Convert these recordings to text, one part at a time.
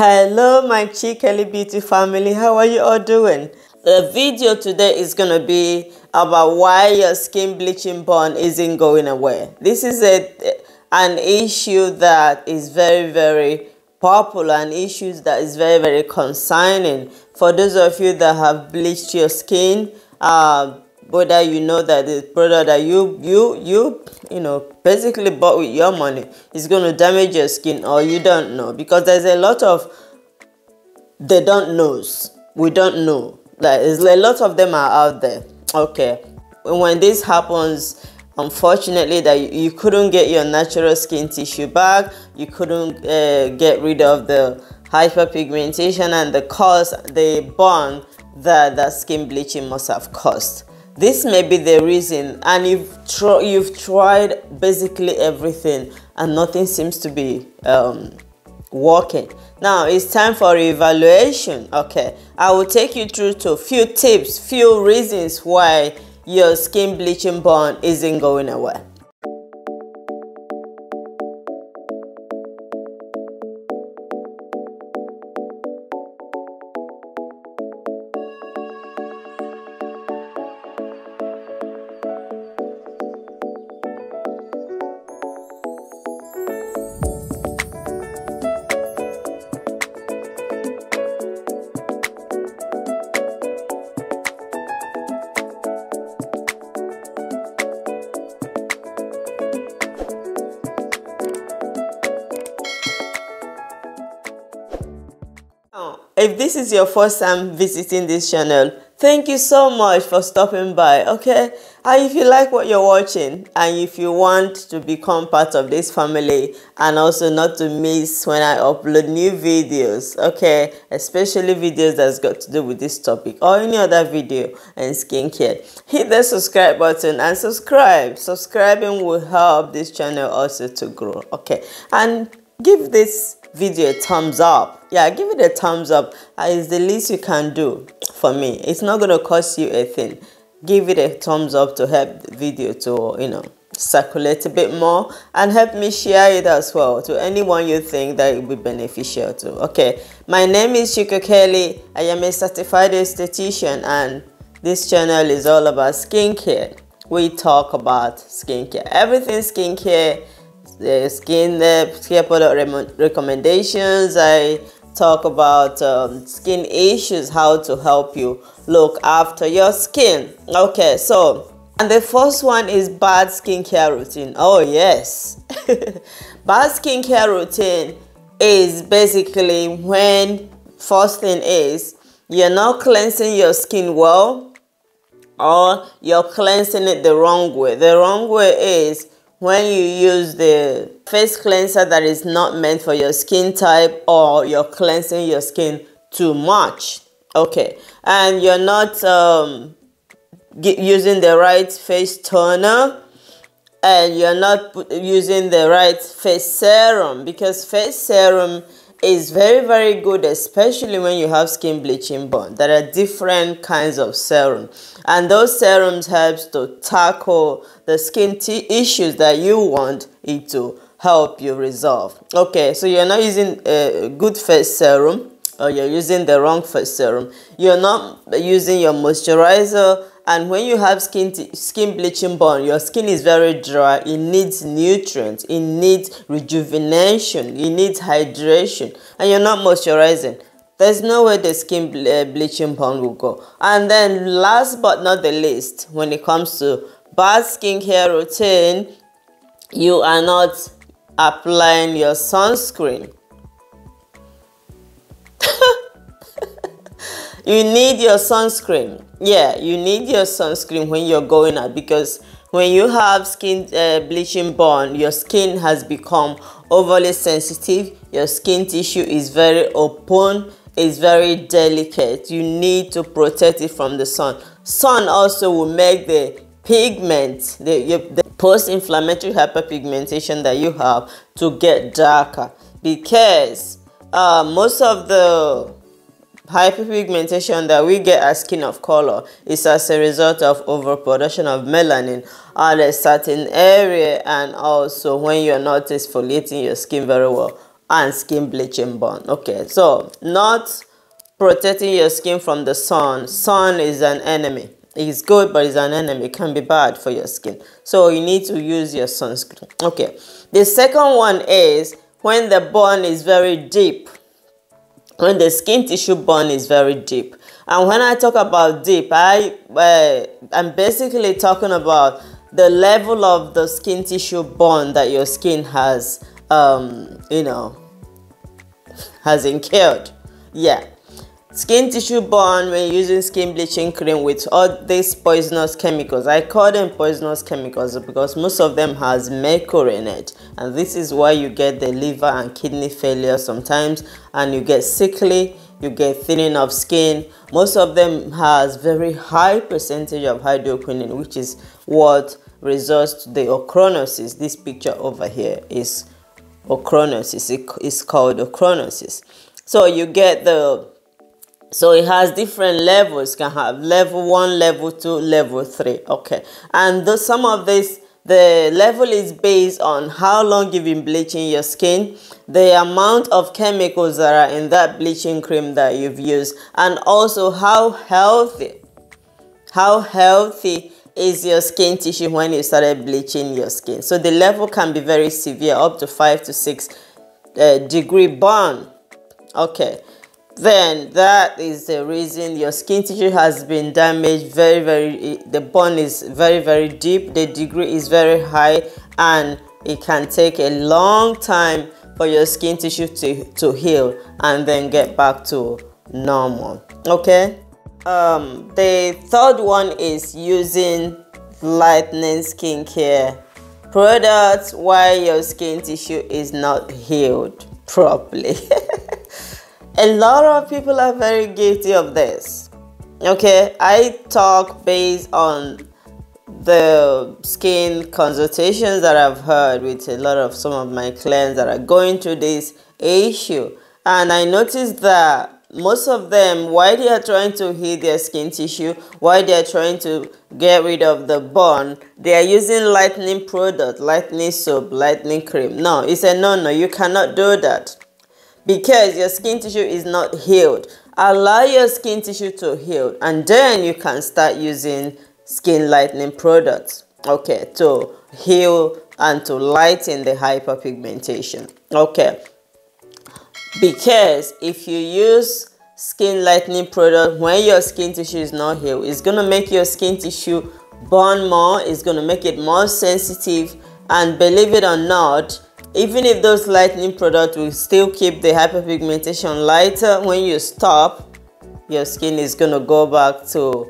Hello my Chikeli Beauty family, how are you all doing? The video today is going to be about why your skin bleaching burn isn't going away. This is an issue that is very popular, an issue that is very concerning for those of you that have bleached your skin. Whether you know that the product that you know basically bought with your money is going to damage your skin, or you don't know, because there's a lot of they don't knows. We don't know. Like, there's a lot of them are out there. Okay, when this happens, unfortunately, that you couldn't get your natural skin tissue back, you couldn't get rid of the hyperpigmentation and the burn that skin bleaching must have caused. This may be the reason, and you've tried basically everything and nothing seems to be working. Now it's time for evaluation. Okay, I will take you through to few tips, few reasons why your skin bleaching burn isn't going away. If this is your first time visiting this channel, thank you so much for stopping by. Okay, and if you like what you're watching and if you want to become part of this family and also not to miss when I upload new videos, okay, especially videos that's got to do with this topic or any other video and skincare, hit the subscribe button and subscribe. Subscribing will help this channel also to grow. Okay, and give this video a thumbs up. Yeah, give it a thumbs up. It's the least you can do for me. It's not going to cost you a thing. Give it a thumbs up to help the video to, you know, circulate a bit more, and help me share it as well to anyone you think that it will be beneficial to. Okay, my name is Chikeli. I am a certified esthetician, and this channel is all about skincare. We talk about skincare, everything skincare, the skincare product recommendations. I talk about skin issues, how to help you look after your skin. Okay, so, and the first one is bad skincare routine. Oh yes. Bad skincare routine is basically when, first thing is, you're not cleansing your skin well, or you're cleansing it the wrong way. The wrong way is when you use the face cleanser that is not meant for your skin type, or you're cleansing your skin too much. Okay, and you're not using the right face toner, and you're not using the right face serum, because face serum is very good, especially when you have skin bleaching burn. There are different kinds of serum, and those serums helps to tackle the skin issues that you want it to help you resolve. Okay, so you're not using a good face serum, or you're using the wrong face serum. You're not using your moisturizer, and when you have skin bleaching burn, your skin is very dry. It needs nutrients, it needs rejuvenation, it needs hydration, and you're not moisturizing. There's no way the skin bleaching burn will go. And then last but not the least, when it comes to bad skincare routine, you are not applying your sunscreen. You need your sunscreen. Yeah, you need your sunscreen when you're going out, because when you have skin bleaching burn, your skin has become overly sensitive. Your skin tissue is very open, it's very delicate. You need to protect it from the sun. Sun also will make the pigment, the post-inflammatory hyperpigmentation that you have, to get darker, because most of the hyperpigmentation that we get as skin of color is as a result of overproduction of melanin at a certain area, and also when you're not exfoliating your skin very well and skin bleaching burn. Okay, so not protecting your skin from the sun. Sun is an enemy. It's good, but it's an enemy. It can be bad for your skin. So you need to use your sunscreen. Okay, the second one is when the burn is very deep. When the skin tissue burn is very deep. And when I talk about deep, I'm basically talking about the level of the skin tissue burn that your skin has, has incurred. Yeah. Skin tissue burn when using skin bleaching cream with all these poisonous chemicals. I call them poisonous chemicals because most of them has mercury in it, and this is why you get the liver and kidney failure sometimes, and you get sickly, you get thinning of skin. Most of them has very high percentage of hydroquinone, which is what results to the ochronosis. This picture over here is ochronosis. It's called ochronosis. So you get so it has different levels. Can have level 1, level 2, level 3. Okay, and some of this, the level is based on how long you've been bleaching your skin, the amount of chemicals that are in that bleaching cream that you've used, and also how healthy is your skin tissue when you started bleaching your skin. So the level can be very severe, up to 5 to 6 degree burn. Okay, then that is the reason your skin tissue has been damaged. The burn is very, very deep, the degree is very high, and it can take a long time for your skin tissue to heal and then get back to normal. Okay, the third one is using lightening skincare products while your skin tissue is not healed properly. A lot of people are very guilty of this. Okay, I talk based on the skin consultations that I've heard with a lot of some of my clients that are going through this issue, and I noticed that most of them, while they are trying to heal their skin tissue, while they are trying to get rid of the burn, they are using lightening product, lightening soap, lightening cream. No, it's a no. You cannot do that, because your skin tissue is not healed. Allow your skin tissue to heal, and then you can start using skin lightening products, okay, to heal and to lighten the hyperpigmentation. Okay, because if you use skin lightening product when your skin tissue is not healed, it's going to make your skin tissue burn more, it's going to make it more sensitive, and believe it or not, even if those lightening products will still keep the hyperpigmentation lighter, when you stop, your skin is going to go back to,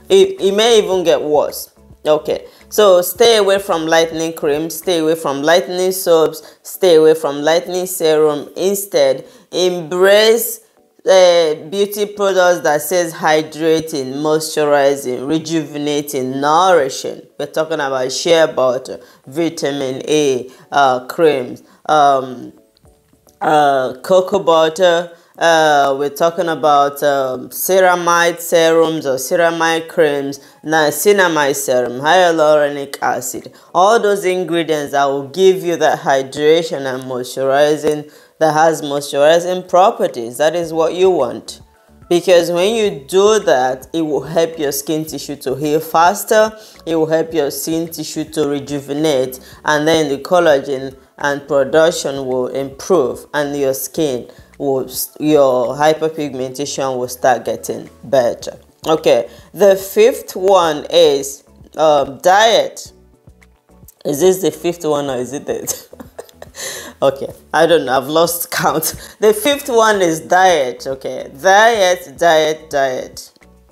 it may even get worse. Okay, so stay away from lightening creams, stay away from lightening soaps, stay away from lightening serum. Instead, embrace beauty products that says hydrating, moisturizing, rejuvenating, nourishing. We're talking about shea butter, vitamin A, creams, cocoa butter. We're talking about ceramide serums or ceramide creams, niacinamide serum, hyaluronic acid. All those ingredients that will give you that hydration and moisturizing, that has moisturizing properties. That is what you want, because when you do that, it will help your skin tissue to heal faster, it will help your skin tissue to rejuvenate, and then the collagen and production will improve, and your skin will, your hyperpigmentation will start getting better. Okay, the fifth one is diet. Is this the fifth one or is it the okay, I don't know, I've lost count. The fifth one is diet. Okay, diet.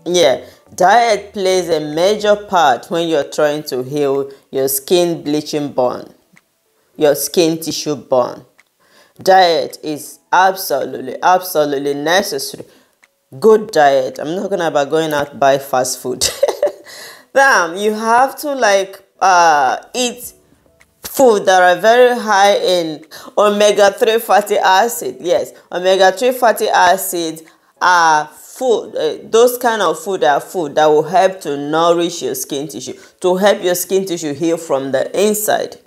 Yeah, diet plays a major part when you're trying to heal your skin bleaching burn, your skin tissue burn. Diet is absolutely necessary. Good diet. I'm not talking about going out to buy fast food. Damn, you have to eat food that are very high in omega-3 fatty acid. Yes, omega-3 fatty acids are food. Those kind of food are food that will help to nourish your skin tissue, to help your skin tissue heal from the inside.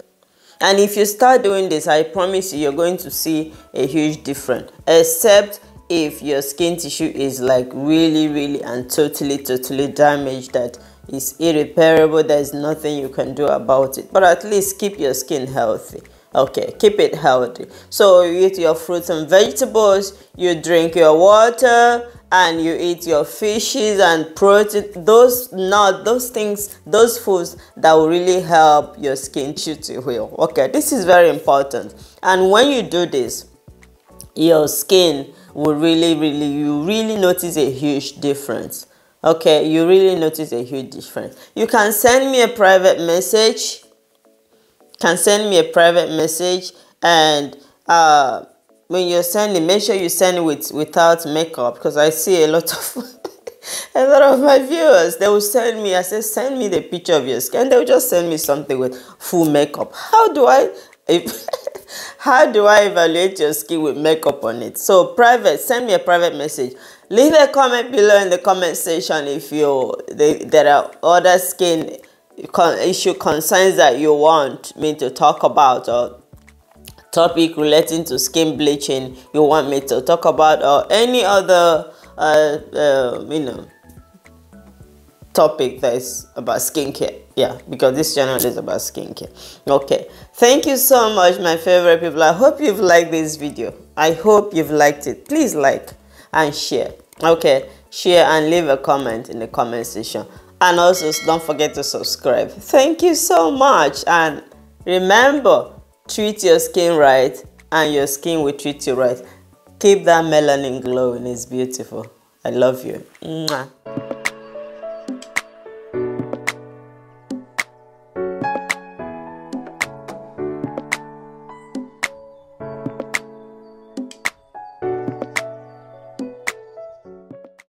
And if you start doing this, I promise you, you're going to see a huge difference, except if your skin tissue is like really and totally damaged, that is irreparable. There's nothing you can do about it, but at least keep your skin healthy. Okay, keep it healthy. So you eat your fruits and vegetables, you drink your water, and you eat your fishes and protein. Those things, those foods that will really help your skin tissue to heal. Okay, this is very important. And when you do this, your skin will you really notice a huge difference. Okay, you really notice a huge difference. You can send me a private message. And when you're sending, make sure you send it without makeup, because I see a lot of a lot of my viewers, they will send me, I say, send me the picture of your skin, and they'll just send me something with full makeup. How do I evaluate your skin with makeup on it? So send me a private message. Leave a comment below in the comment section if there are other skin issue concerns that you want me to talk about, or topic relating to skin bleaching you want me to talk about, or any other topic that is about skincare. Yeah, because this channel is about skincare. Okay, thank you so much, my favorite people. I hope you've liked this video. I hope you've liked it. Please like and share. Okay, share and leave a comment in the comment section. And also, don't forget to subscribe. Thank you so much. And remember, treat your skin right, and your skin will treat you right. Keep that melanin glowing. It's beautiful. I love you. Mwah.